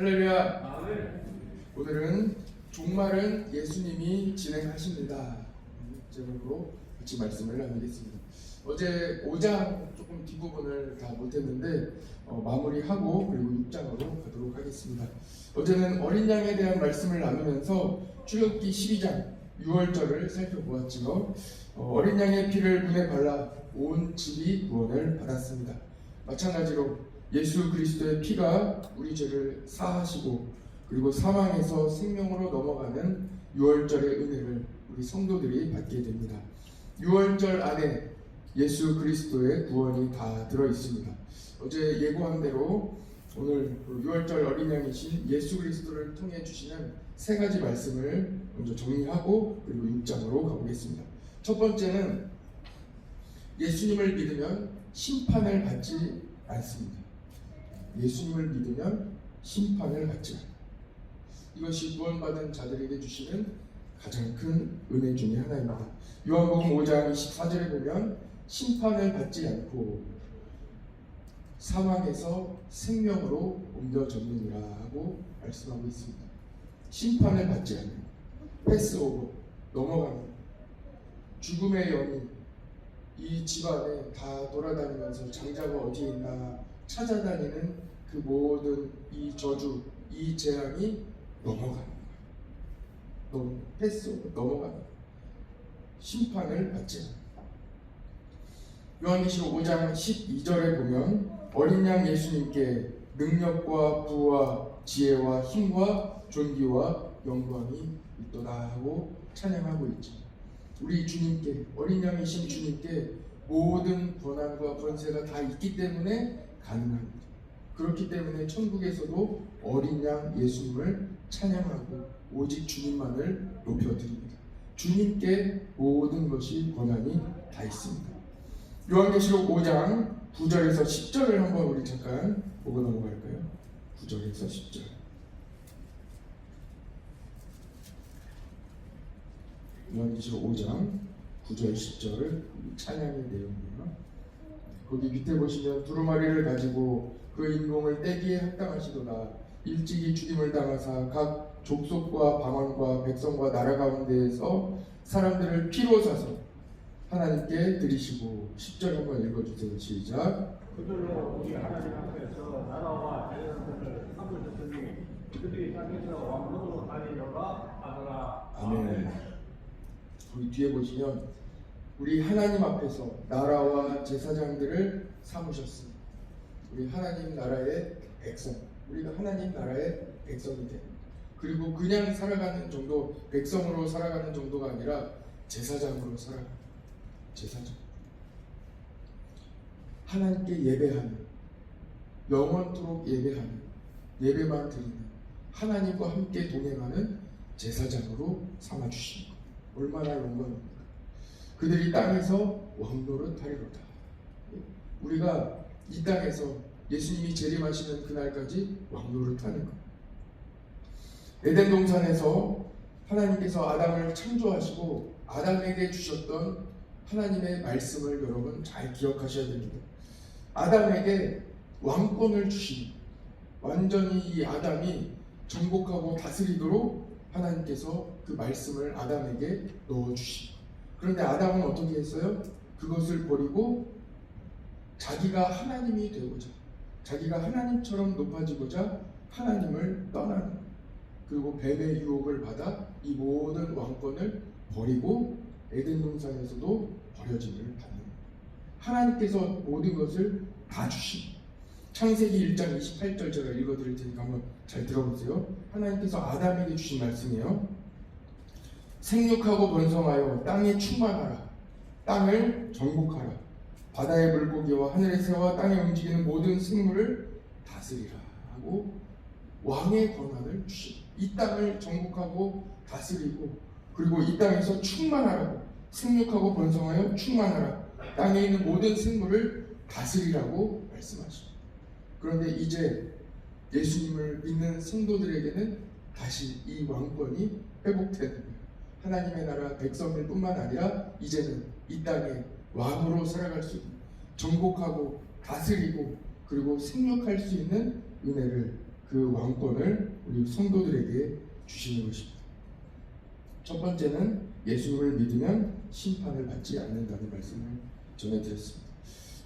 할렐루야. 아멘. 오늘은 종말은 예수님이 진행하십니다 제목으로 같이 말씀을 나누겠습니다. 어제 5장 조금 뒷부분을 다 못했는데 마무리하고 그리고 6장으로 가도록 하겠습니다. 어제는 어린 양에 대한 말씀을 나누면서 출애굽기 12장 6월절을 살펴보았지요. 어린 양의 피를 문에 발라 온 집이 구원을 받았습니다. 마찬가지로 예수 그리스도의 피가 우리 죄를 사하시고 그리고 사망에서 생명으로 넘어가는 6월절의 은혜를 우리 성도들이 받게 됩니다. 6월절 안에 예수 그리스도의 구원이 다 들어있습니다. 어제 예고한 대로 오늘 6월절 어린 양이신 예수 그리스도를 통해 주시는 세 가지 말씀을 먼저 정리하고 그리고 6장으로 가보겠습니다. 첫 번째는 예수님을 믿으면 심판을 받지 않습니다. 예수님을 믿으면 심판을 받지 않습니다. 이것이 구원받은 자들에게 주시는 가장 큰 은혜 중에 하나입니다. 요한복음 5장 24절에 보면 심판을 받지 않고 사망에서 생명으로 옮겨졌느니라 하고 말씀하고 있습니다. 심판을 받지 않는 패스오버 넘어가는 죽음의 영이 이 집안에 다 돌아다니면서 장자가 어디에 있나 찾아다니는 그 모든 이 저주, 이 재앙이 넘어가는 거예요. 패스오버 넘어가는 거예요. 심판을 받지 않는 거예요. 요한계시록 5장 12절에 보면 어린 양 예수님께 능력과 부와 지혜와 힘과 존귀와 영광이 있도다 하고 찬양하고 있죠. 우리 주님께, 어린 양이신 주님께 모든 권한과 권세가 다 있기 때문에 가능합니다. 그렇기 때문에 천국에서도 어린 양 예수님을 찬양하고 오직 주님만을 높여드립니다. 주님께 모든 것이 권한이 다 있습니다. 요한계시록 5장 9절에서 10절을 한번 우리 잠깐 보고 넘어갈까요? 9절에서 10절. 요한계시록 5장 9절 10절을 찬양의 내용이에요. 거기 밑에 보시면 두루마리를 가지고 그 인공을 떼기에 합당하시도다. 일찍이 죽임을 당하사 각 족속과 방언과 백성과 나라 가운데에서 사람들을 피로 사서 하나님께 드리시고 10절 한번 읽어주세요. 시작. 그들로 우리 하나님 앞에서 나라와 자연들을 삼으셨으니 그들이 땅에서 왕으로 다니려가 하더라. 아멘. 거기 뒤에 보시면 우리 하나님 앞에서 나라와 제사장들을 삼으셨습니다. 우리 하나님 나라의 백성, 우리가 하나님 나라의 백성이 됩니다. 그리고 그냥 살아가는 정도, 백성으로 살아가는 정도가 아니라 제사장으로 살아가는 제사장. 하나님께 예배하는, 영원토록 예배하는, 예배만 드리는, 하나님과 함께 동행하는 제사장으로 삼아주신 것. 얼마나 영광입니까? 그들이 땅에서 왕노릇하리로다. 우리가 이 땅에서 예수님이 재림하시는 그날까지 왕노릇하는 것. 에덴 동산에서 하나님께서 아담을 창조하시고 아담에게 주셨던 하나님의 말씀을 여러분 잘 기억하셔야 됩니다. 아담에게 왕권을 주신, 완전히 이 아담이 정복하고 다스리도록 하나님께서 그 말씀을 아담에게 넣어주신. 그런데 아담은 어떻게 했어요? 그것을 버리고 자기가 하나님이 되고자, 자기가 하나님처럼 높아지고자 하나님을 떠나는, 그리고 뱀의 유혹을 받아 이 모든 왕권을 버리고 에덴 동산에서도 버려짐을 받는, 하나님께서 모든 것을 다 주신. 창세기 1장 28절 제가 읽어드릴 테니까 한번 잘 들어보세요. 하나님께서 아담에게 주신 말씀이에요. 생육하고 번성하여 땅에 충만하라. 땅을 정복하라. 바다의 물고기와 하늘의 새와 땅에 움직이는 모든 생물을 다스리라 하고 왕의 권한을 주신, 이 땅을 정복하고 다스리고 그리고 이 땅에서 충만하라고, 생육하고 번성하여 충만하라. 땅에 있는 모든 생물을 다스리라고 말씀하십니다. 그런데 이제 예수님을 믿는 성도들에게는 다시 이 왕권이 회복되는 거예요. 하나님의 나라 백성일 뿐만 아니라 이제는 이 땅에 왕으로 살아갈 수 있는, 정복하고 다스리고 그리고 생육할 수 있는 은혜를 그 왕권을 우리 성도들에게 주시는 것입니다. 첫 번째는 예수님을 믿으면 심판을 받지 않는다는 말씀을 전해드렸습니다.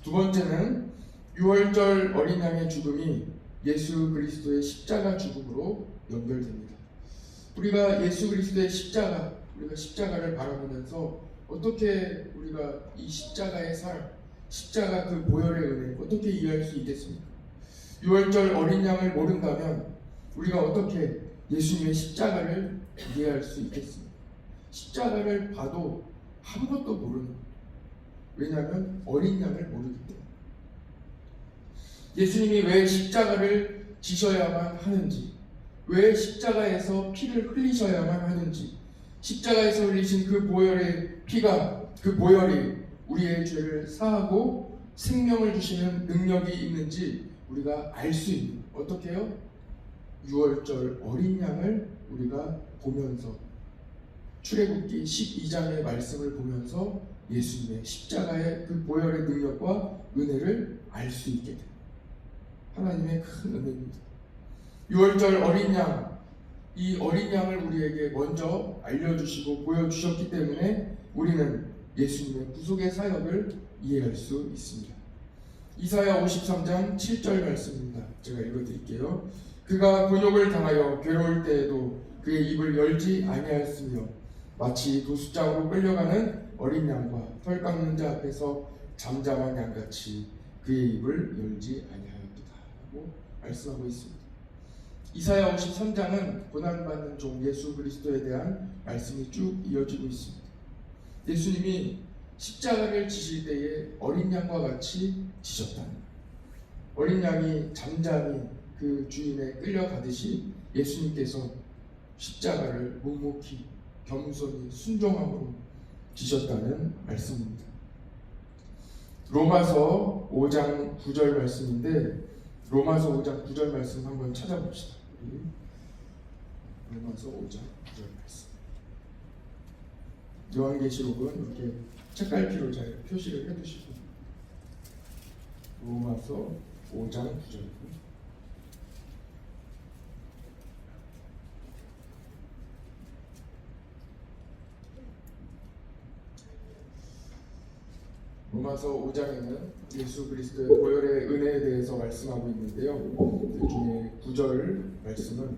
두 번째는 유월절 어린 양의 죽음이 예수 그리스도의 십자가 죽음으로 연결됩니다. 우리가 예수 그리스도의 우리가 십자가를 바라보면서 어떻게 우리가 이 십자가의 삶, 십자가 그 보혈의 은혜 어떻게 이해할 수 있겠습니까? 유월절 어린 양을 모른다면 우리가 어떻게 예수님의 십자가를 이해할 수 있겠습니까? 십자가를 봐도 아무것도 모르는 거예요. 왜냐하면 어린 양을 모르기 때문에. 예수님이 왜 십자가를 지셔야만 하는지, 왜 십자가에서 피를 흘리셔야만 하는지, 십자가에서 흘리신 그 보혈의 피가, 그 보혈이 우리의 죄를 사하고 생명을 주시는 능력이 있는지 우리가 알 수 있는, 어떻게 해요? 유월절 어린 양을 우리가 보면서, 출애굽기 12장의 말씀을 보면서 예수님의 십자가의 그 보혈의 능력과 은혜를 알 수 있게 됩니다. 하나님의 큰 은혜입니다. 유월절 어린 양, 이 어린 양을 우리에게 먼저 알려주시고 보여주셨기 때문에 우리는 예수님의 구속의 사역을 이해할 수 있습니다. 이사야 53장 7절 말씀입니다. 제가 읽어드릴게요. 그가 곤욕을 당하여 괴로울 때에도 그의 입을 열지 아니하였으며 마치 도수장으로 끌려가는 어린 양과 털 깎는 자 앞에서 잠잠한 양같이 그의 입을 열지 아니하였도다 라고 말씀하고 있습니다. 이사야 53장은 고난받는 종 예수 그리스도에 대한 말씀이 쭉 이어지고 있습니다. 예수님이 십자가를 지실 때에 어린 양과 같이 지셨다는 거예요. 어린 양이 잠잠히 그 주인에 끌려가듯이 예수님께서 십자가를 묵묵히 겸손히 순종함으로 지셨다는 말씀입니다. 로마서 5장 9절 말씀인데, 로마서 5장 9절 말씀 한번 찾아봅시다. 로마서 5장 9절 말씀. 요한계시록은 이렇게 책갈피로 잘 표시를 해두시고, 로마서 5장 9절. 로마서 5장에는 예수 그리스도의 보혈의 은혜에 대해서 말씀하고 있는데요. 그 중에 9절 말씀은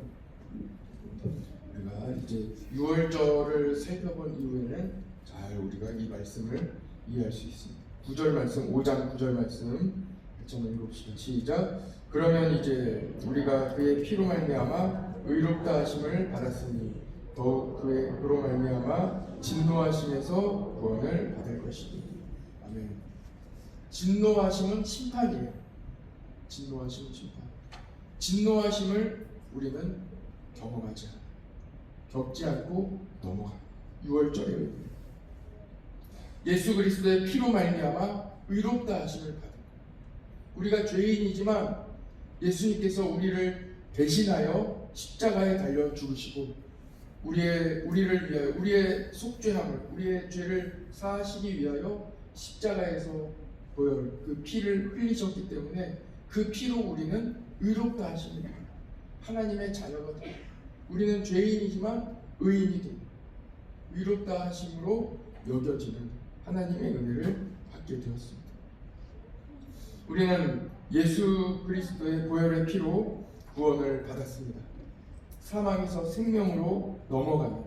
우리가 이제 유월절을 살펴본 이후에는 잘 우리가 이 말씀을 이해할 수 있습니다. 9절 말씀, 5장 9절 말씀 같이 한번 읽읍시다. 시작. 그러면 이제 우리가 그의 피로 말미암아 의롭다 하심을 받았으니 더욱 그의 그로 말미암아 진노하심에서 구원을 받을 것이니. 아멘. 진노하심은 심판이에요. 진노하심은 심판. 진노하심을 우리는 경험하지 않아요. 겪지 않고 넘어가. 유월절에 예수 그리스도의 피로 말미암아 의롭다 하심을 받은 거예요. 우리가 죄인이지만 예수님께서 우리를 대신하여 십자가에 달려 죽으시고 우리를 위하여 우리의 속죄함을, 우리의 죄를 사하시기 위하여 십자가에서 보혈, 그 피를 흘리셨기 때문에 그 피로 우리는 의롭다 하심을 받아요. 하나님의 자녀가 돼요. 우리는 죄인이지만 의인이 돼요. 의롭다 하심으로 여겨지는 하나님의 은혜를 받게 되었습니다. 우리는 예수 그리스도의 보혈의 피로 구원을 받았습니다. 사망에서 생명으로 넘어가는,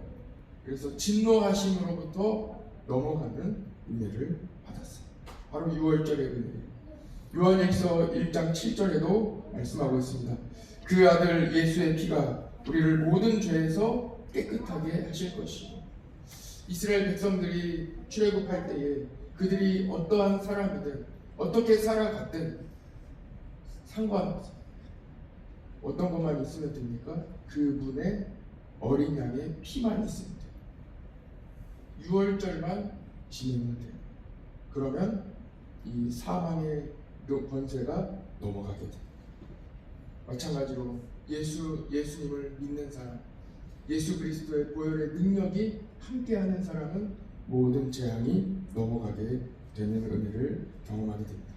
그래서 진노하심으로부터 넘어가는 은혜를 받았어요. 바로 유월절의 은혜예요. 요한일서 1장 7절에도 말씀하고 있습니다. 그 아들 예수의 피가 우리를 모든 죄에서 깨끗하게 하실 것이고. 이스라엘 백성들이 출애굽할 때에 그들이 어떠한 사람이든 어떻게 살아갔든 상관없어요. 어떤 것만 있으면 됩니까? 그분의 어린 양의 피만 있으면 돼요. 유월절만 지내면 돼요. 그러면 이 사망의 권세가 넘어가게 돼요. 마찬가지로 예수님을 믿는 사람, 예수 그리스도의 보혈의 능력이 함께하는 사람은 모든 재앙이 넘어가게 되는 은혜를 경험하게 됩니다.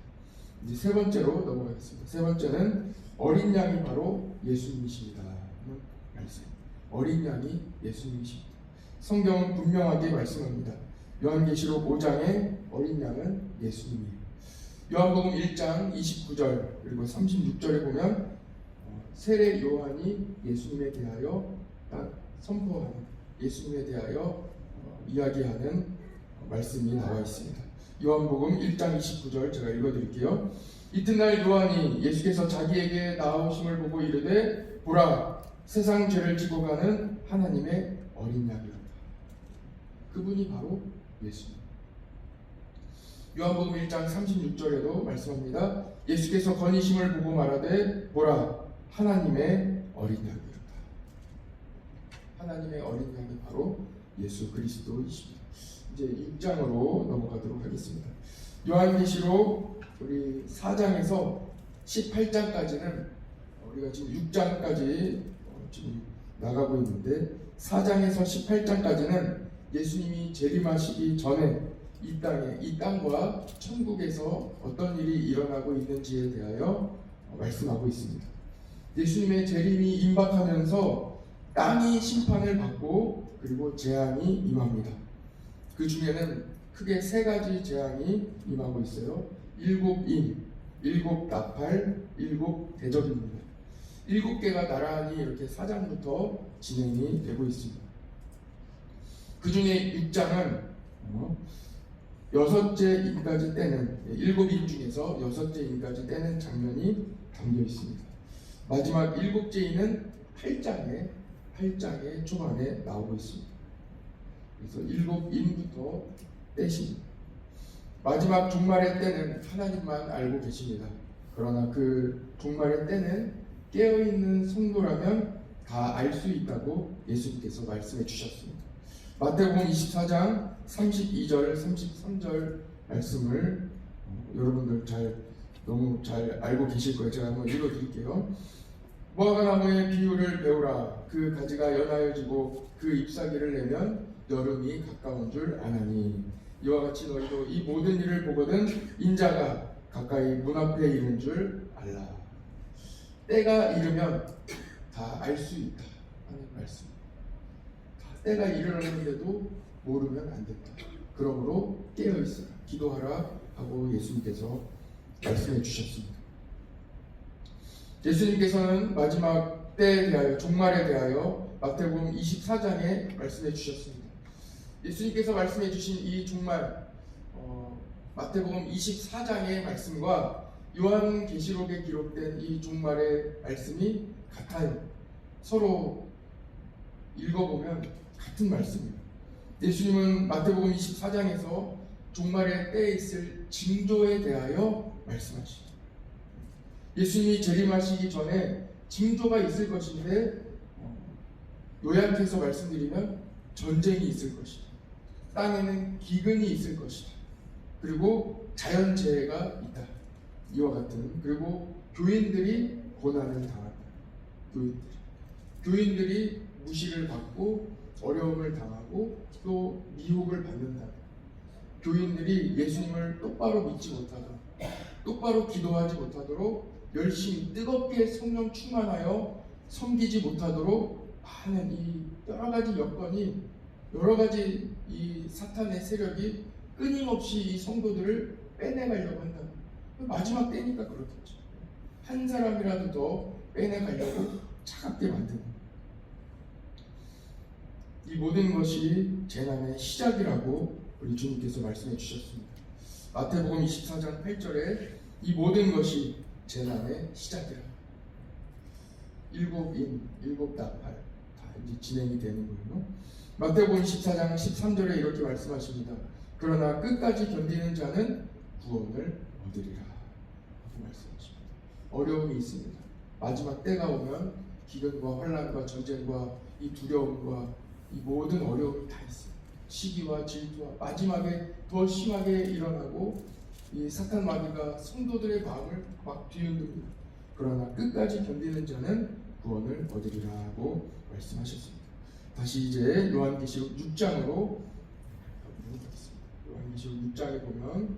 이제 세 번째로 넘어가겠습니다. 세 번째는 어린 양이 바로 예수님이십니다. 하는 말씀. 어린 양이 예수님이십니다. 성경은 분명하게 말씀합니다. 요한계시록 5장의 어린 양은 예수님이에요. 요한복음 1장 29절 그리고 36절에 보면 세례 요한이 예수님에 대하여 딱 선포하는, 예수님에 대하여 이야기하는 말씀이 나와 있습니다. 요한복음 1장 29절 제가 읽어드릴게요. 이튿날 요한이 예수께서 자기에게 나오심을 보고 이르되 보라, 세상 죄를 지고 가는 하나님의 어린 양이로다. 그분이 바로 예수님. 요한복음 1장 36절에도 말씀합니다. 예수께서 건의심을 보고 말하되 보라, 하나님의 어린 양이로다. 하나님의 어린 양이 바로 예수 그리스도이십니다. 이제 6장으로 넘어가도록 하겠습니다. 요한계시록 우리 4장에서 18장까지는 우리가 지금 6장까지 지금 나가고 있는데 4장에서 18장까지는 예수님이 재림하시기 전에 이 땅에, 이 땅과 천국에서 어떤 일이 일어나고 있는지에 대하여 말씀하고 있습니다. 예수님의 재림이 임박하면서 땅이 심판을 받고 그리고 재앙이 임합니다. 그 중에는 크게 세 가지 재앙이 임하고 있어요. 7인, 7나팔, 7대접입니다. 7개가 나란히 이렇게 4장부터 진행이 되고 있습니다. 그 중에 6장은 6째 인까지 떼는, 7인 중에서 6째 인까지 떼는 장면이 담겨 있습니다. 마지막 7째 인은 8장의 초반에 나오고 있습니다. 그래서 7인부터 떼십니다. 마지막 종말의 때는 하나님만 알고 계십니다. 그러나 그 종말의 때는 깨어있는 성도라면 다 알 수 있다고 예수님께서 말씀해 주셨습니다. 마태복음 24장 32절, 33절 말씀을 여러분들 너무 잘 알고 계실 거예요. 제가 한번 읽어드릴게요. 무화과나무의 비유를 배우라. 그 가지가 연하여지고 그 잎사귀를 내면 여름이 가까운 줄 아나니 이와 같이 너희도 이 모든 일을 보거든 인자가 가까이 문 앞에 이른 줄 알라. 때가 이르면 다 알 수 있다 하는 말씀. 때가 이르렀는데도 모르면 안 된다. 그러므로 깨어있어라, 기도하라 하고 예수님께서 말씀해 주셨습니다. 예수님께서는 마지막 때에 대하여, 종말에 대하여 마태복음 24장에 말씀해 주셨습니다. 예수님께서 말씀해 주신 이 종말, 마태복음 24장의 말씀과 요한계시록에 기록된 이 종말의 말씀이 같아요. 서로 읽어보면 같은 말씀이에요. 예수님은 마태복음 24장에서 종말의 때에 있을 징조에 대하여 말씀하시죠. 예수님이 재림하시기 전에 징조가 있을 것인데 요약해서 말씀드리면 전쟁이 있을 것이다. 땅에는 기근이 있을 것이다. 그리고 자연재해가 있다. 이와 같은, 그리고 교인들이 고난을 당한다. 교인들이 무시를 받고 어려움을 당하고 또 미혹을 받는다. 교인들이 예수님을 똑바로 믿지 못하도록, 똑바로 기도하지 못하도록, 열심히 뜨겁게 성령 충만하여 섬기지 못하도록 많은 이 여러 가지 여건이, 여러 가지 이 사탄의 세력이 끊임없이 이 성도들을 빼내가려고 한다. 마지막 때니까 그렇겠죠. 한 사람이라도 더 빼내가려고 차갑게 만드는, 이 모든 것이 재난의 시작이라고 우리 주님께서 말씀해 주셨습니다. 마태복음 24장 8절에 이 모든 것이 재난의 시작이라. 7인, 7나팔 다 이제 진행이 되는 거예요. 마태복음 24장 13절에 이렇게 말씀하십니다. 그러나 끝까지 견디는 자는 구원을 얻으리라 하고 말씀하십니다. 어려움이 있습니다. 마지막 때가 오면 기근과 환난과 전쟁과 이 두려움과 이 모든 어려움이 다 있어요. 시기와 질투와 마지막에 더 심하게 일어나고 이 사탄 마귀가 성도들의 마음을 막 뒤흔듭니다. 그러나 끝까지 견디는 자는 구원을 얻으리라 하고 말씀하셨습니다. 다시 이제 요한계시록 6장으로 요한계시록 6장에 보면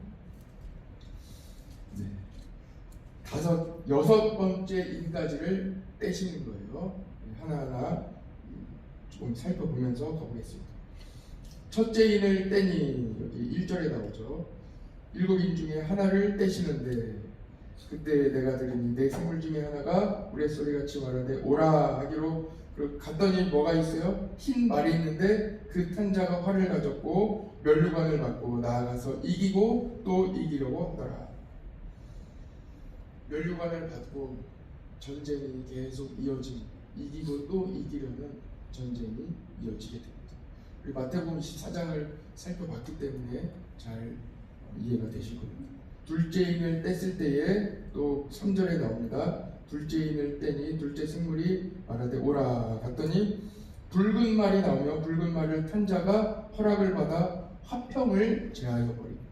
여섯 번째 인까지를 떼시는 거예요. 하나하나 조금 살펴보면서 가보겠습니다. 첫째 인을 떼니, 여기 1절에 나오죠. 7인 중에 하나를 떼시는데 그때 내가 들으니 내 생물 중에 하나가 우레소리같이 말하되 오라 하기로 갔더니 뭐가 있어요? 흰 말이 있는데 그 탄자가 활을 가졌고 면류관을 받고 나아가서 이기고 또 이기려고 하더라. 면류관을 받고 전쟁이 계속 이기고 또 이기려는 전쟁이 이어지게 됩니다. 우리 마태복음 24장을 살펴봤기 때문에 잘 이해가 되실 겁니다. 둘째 인을 뗐을 때에 또 3절에 나옵니다. 둘째 인을 떼니 둘째 생물이 말하되 오라 갔더니 붉은 말이 나오며 붉은 말을 탄 자가 허락을 받아 화평을 제하여 버립니다.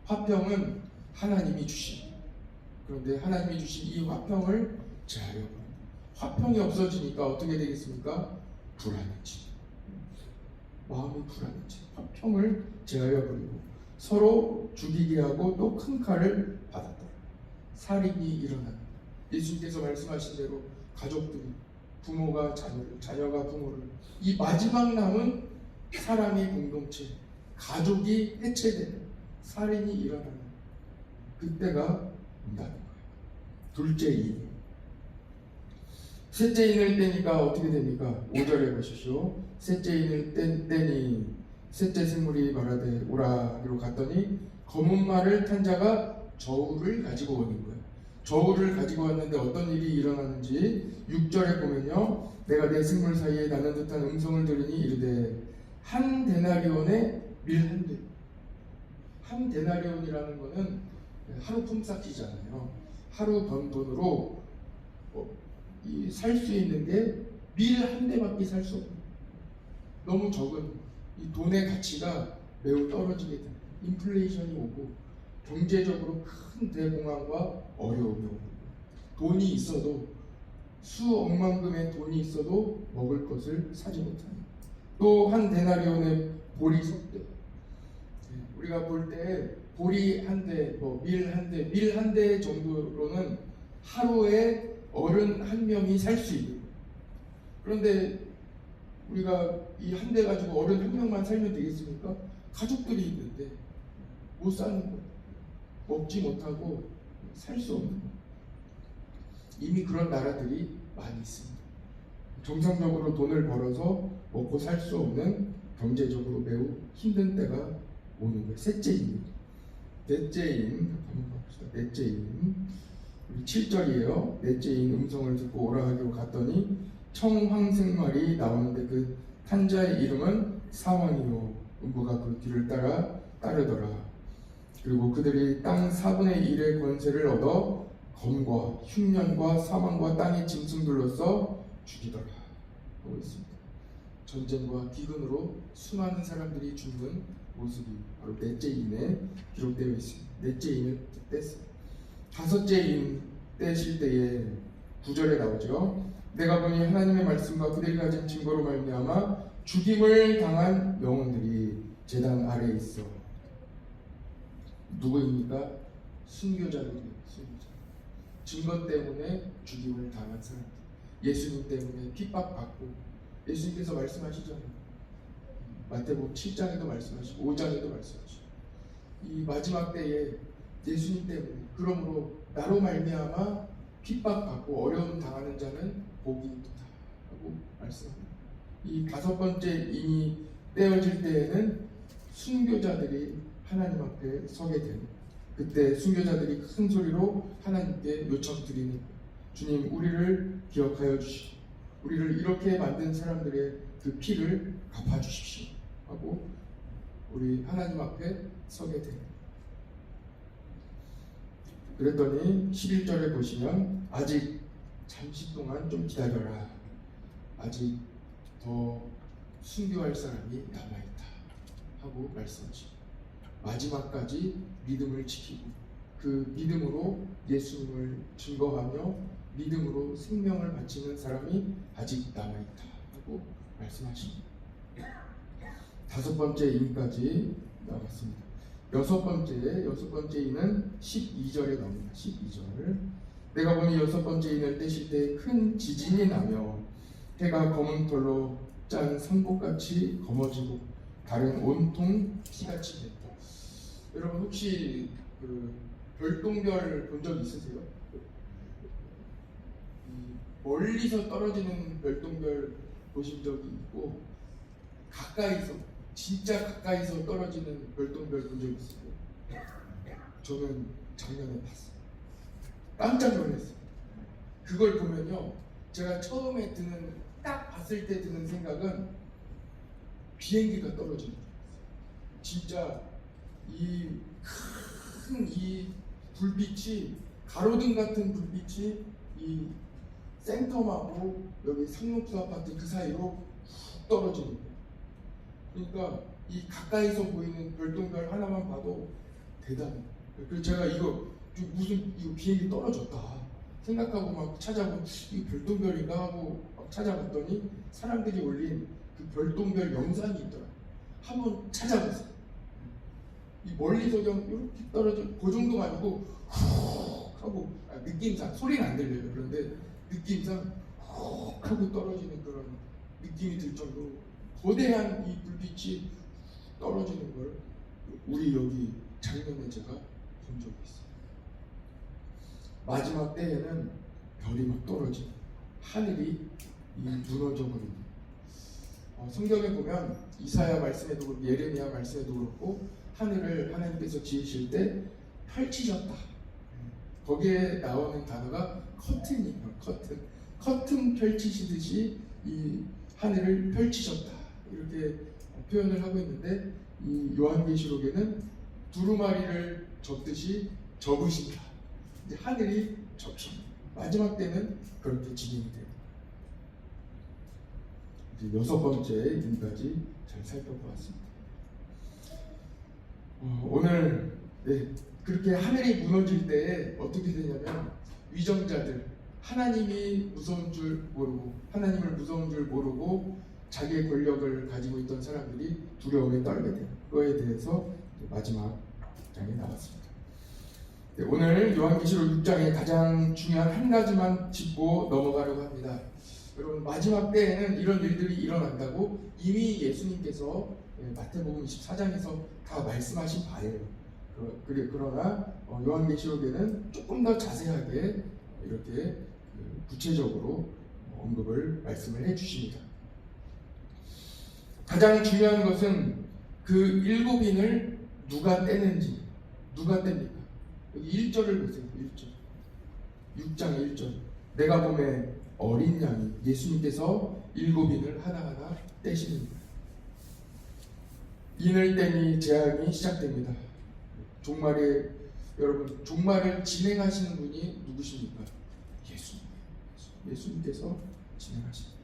화평은 하나님이 주신, 그런데 하나님이 주신 이 화평을 제하여 버립니다. 화평이 없어지니까 어떻게 되겠습니까? 불안해지. 마음이 불안해지. 화평을 제하여 버리고 서로 죽이게 하고 또 큰 칼을 받았더라. 살인이 일어납니다. 예수님께서 말씀하신 대로 가족들이, 부모가 자녀를, 자녀가 부모를, 이 마지막 남은 사람의 공동체, 가족이 해체되는 살인이 일어나는 그때가 온다는 거예요. 둘째 인. 셋째 인을 떼니까 어떻게 됩니까? 5절에 보십시오. 셋째 인을 떼니 셋째 생물이 말하되 오라 하기로 갔더니 검은 말을 탄 자가 저울을 가지고 오는 거예요. 저울을 가지고 왔는데 어떤 일이 일어나는지 6절에 보면요. 내가 내 생물 사이에 나는 듯한 음성을 들으니 이르되 한 데나리온에 밀 한 대. 한 데나리온이라는 거는 하루 품삯이잖아요. 하루 번 돈으로 살 수 있는 게 밀 한 대밖에 살 수 없는, 너무 적은 이 돈의 가치가 매우 떨어지게 됩니다. 인플레이션이 오고 경제적으로 큰 대공황과 어려움이 오고, 돈이 있어도 수억만금의 돈이 있어도 먹을 것을 사지 못하는, 또 한 데나리온의 보리 속대. 우리가 볼 때 보리 한 대, 밀 한 대 정도로는 하루에 어른 한 명이 살 수 있는 거예요. 그런데 우리가 이 한 대 가지고 어른 한 명만 살면 되겠습니까? 가족들이 있는데 못 사는 거예요. 먹지 못하고 살 수 없는 거예요. 이미 그런 나라들이 많이 있습니다. 정상적으로 돈을 벌어서 먹고 살 수 없는, 경제적으로 매우 힘든 때가 오는 거예요. 셋째 인. 넷째 인, 한번 봅시다. 넷째 인. 우리 7절이에요. 넷째 인 음성을 듣고 오라 하기로 갔더니 청황생말이 나오는데 그 탄자의 이름은 사왕이요 음부가 그 뒤를 따르더라. 그리고 그들이 땅 4분의 1의 권세를 얻어 검과 흉년과 사망과 땅의 짐승들로서 죽이더라 하고 있습니다. 전쟁과 기근으로 수많은 사람들이 죽는 모습이 바로 넷째 인에 기록되어 있습니다. 넷째 인을 뗐어요. 다섯째 인 떼실 때에 9절에 나오죠. 내가 보니 하나님의 말씀과 그들이 가진 증거로 말미암아 죽임을 당한 영혼들이 제단 아래에 있어. 누구입니까? 순교자들이에요. 순교자. 증거 때문에 죽임을 당한 사람들. 예수님 때문에 핍박받고, 예수님께서 말씀하시잖아요. 마태복음 7장에도 말씀하시고 5장에도 말씀하시고, 이 마지막 때에 예수님 때문에, 그러므로 나로 말미암아 핍박받고 어려움 당하는 자는 복이 있다 하고 말씀합니다. 이 다섯 번째 인이 떼어질 때에는 순교자들이 하나님 앞에 서게 되는, 그때 순교자들이 큰 소리로 하나님께 요청드리는 거예요. 주님, 우리를 기억하여 주시고 우리를 이렇게 만든 사람들의 그 피를 갚아주십시오 하고 우리 하나님 앞에 서게 됩니다. 그랬더니 11절에 보시면 아직 잠시 동안 좀 기다려라. 아직 더 순교할 사람이 남아있다 하고 말씀하십니다. 마지막까지 믿음을 지키고 그 믿음으로 예수님을 증거하며 믿음으로 생명을 바치는 사람이 아직 남아있다 하고 말씀하십니다. 다섯 번째 인까지 나왔습니다. 여섯 번째 이는 12절에 나옵니다. 12절. 내가 보니 여섯 번째 인을 떼실 때 큰 지진이 나며 해가 검은 털로 짠 산복같이 검어지고 달은 온통 피같이 됐다. 여러분 혹시 그 별똥별 본 적 있으세요? 멀리서 떨어지는 별똥별 보신 적이 있고 가까이서 진짜 가까이서 떨어지는 별똥별 본 적 있어요? 저는 작년에 봤어요. 깜짝 놀랐어요. 그걸 보면요, 제가 처음에 딱 봤을 때 드는 생각은 비행기가 떨어지는 거예요. 진짜 이 큰 이 불빛이, 가로등 같은 불빛이 이 센텀하고 여기 상록수 아파트 그 사이로 훅 떨어지는 거예요. 그러니까 이 가까이서 보이는 별똥별 하나만 봐도 대단해요. 그래서 제가 이거 비행기 떨어졌다 생각하고 막 찾아보면 이거 별똥별인가 하고 막 찾아봤더니 사람들이 올린 그 별똥별 영상이 있더라고요. 한번 찾아보세요. 이 멀리서 그냥 이렇게 떨어져, 그 정도가 아니고 훅 하고, 느낌상 소리는 안 들려요. 그런데 느낌상 훅 하고 떨어지는 그런 느낌이 들 정도로 거대한 이 불빛이 떨어지는 걸 우리 여기 작년에 제가 본 적이 있어요. 마지막 때에는 별이 막 떨어지고 하늘이 무너져 버립니다. 성경에 보면 이사야 말씀에도 그렇고 예레미야 말씀에도 그렇고 하늘을 하나님께서 지으실 때 펼치셨다. 거기에 나오는 단어가 커튼이에요. 커튼 펼치시듯이 이 하늘을 펼치셨다. 이렇게 표현을 하고 있는데 이 요한계시록에는 두루마리를 접듯이 접으신다. 이제 하늘이 접힙니다. 마지막 때는 그렇게 진행이 돼요. 이제 여섯 번째 일까지 잘 살펴보았습니다. 오늘 그렇게 하늘이 무너질 때 어떻게 되냐면 위정자들, 하나님이 무서운 줄 모르고 하나님을 무서운 줄 모르고 자기의 권력을 가지고 있던 사람들이 두려움에 떨게 돼요. 그거에 대해서 마지막 장에 나왔습니다. 오늘 요한계시록 6장의 가장 중요한 한 가지만 짚고 넘어가려고 합니다. 여러분, 마지막 때에는 이런 일들이 일어난다고 이미 예수님께서 마태복음 24장에서 다 말씀하신 바예요. 그러나 요한계시록에는 조금 더 자세하게 이렇게 구체적으로 언급을 말씀을 해주십니다. 가장 중요한 것은 그 일곱 인을 누가 떼는지, 누가 뗍니까? 여기 1절을 보세요. 1절. 6장 1절. 내가 보매 어린 양이, 예수님께서 일곱 인을 하나하나 떼십니다. 인을 떼니 재앙이 시작됩니다. 여러분, 종말을 진행하시는 분이 누구십니까? 예수님께서 진행하십니다.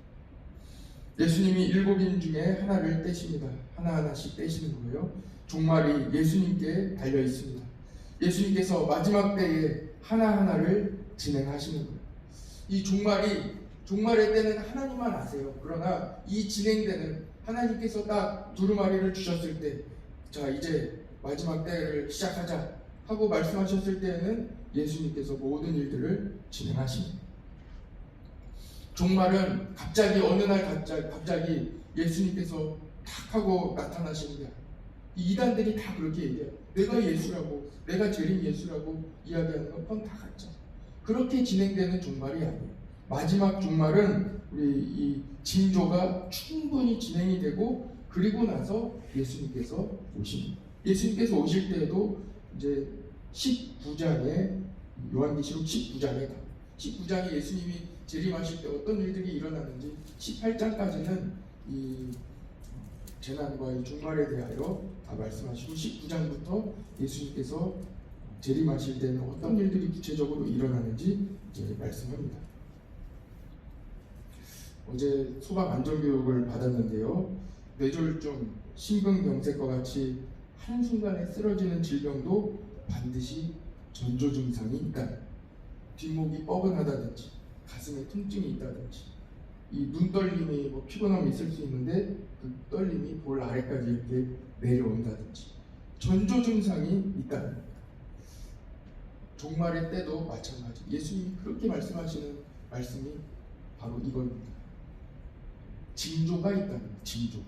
예수님이 일곱 인 중에 하나를 떼십니다. 하나하나씩 떼시는 거예요. 종말이 예수님께 달려 있습니다. 예수님께서 마지막 때에 하나하나를 진행하시는 거예요. 이 종말의 때는 하나님만 아세요. 그러나 이 진행되는, 하나님께서 딱 두루마리를 주셨을 때, 자 이제 마지막 때를 시작하자 하고 말씀하셨을 때에는 예수님께서 모든 일들을 진행하십니다. 종말은 갑자기 어느 날 갑자기 예수님께서 탁 하고 나타나시는 게 아니에요. 이단들이 다 그렇게 얘기해요. 내가 예수라고, 내가 재림 예수라고 이야기하는 건 다 가짜. 그렇게 진행되는 종말이 아니에요. 마지막 종말은 우리 이 징조가 충분히 진행이 되고, 그리고 나서 예수님께서 오십니다. 예수님께서 오실 때에도 이제 19장에, 요한계시록 19장에 예수님이 재림하실 때 어떤 일들이 일어나는지 18장까지는 이 재난과 이 종말에 대하여 다 말씀하시고, 19장부터 예수님께서 재림하실 때는 어떤 일들이 구체적으로 일어나는지 이제 말씀합니다. 어제 소방 안전교육을 받았는데요, 뇌졸중, 심근경색과 같이 한순간에 쓰러지는 질병도 반드시 전조 증상이 있다. 뒷목이 뻐근하다든지 가슴에 통증이 있다든지, 이 눈떨림이 피곤함이 있을 수 있는데 그 떨림이 볼 아래까지 이렇게 내려온다든지, 전조 증상이 있다는 겁니다. 종말의 때도 마찬가지. 예수님이 그렇게 말씀하시는 말씀이 바로 이겁니다. 징조가 있다는 겁니다. 징조.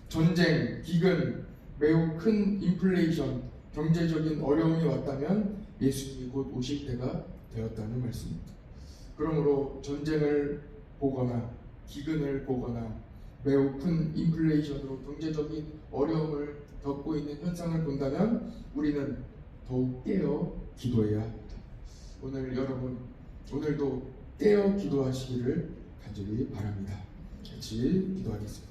전쟁, 기근, 매우 큰 인플레이션, 경제적인 어려움이 왔다면 예수님이 곧 오실 때가 되었다는 말씀입니다. 그러므로 전쟁을 보거나 기근을 보거나 매우 큰 인플레이션으로 경제적인 어려움을 겪고 있는 현상을 본다면 우리는 더욱 깨어 기도해야 합니다. 오늘 여러분, 오늘도 깨어 기도하시기를 간절히 바랍니다. 같이 기도하겠습니다.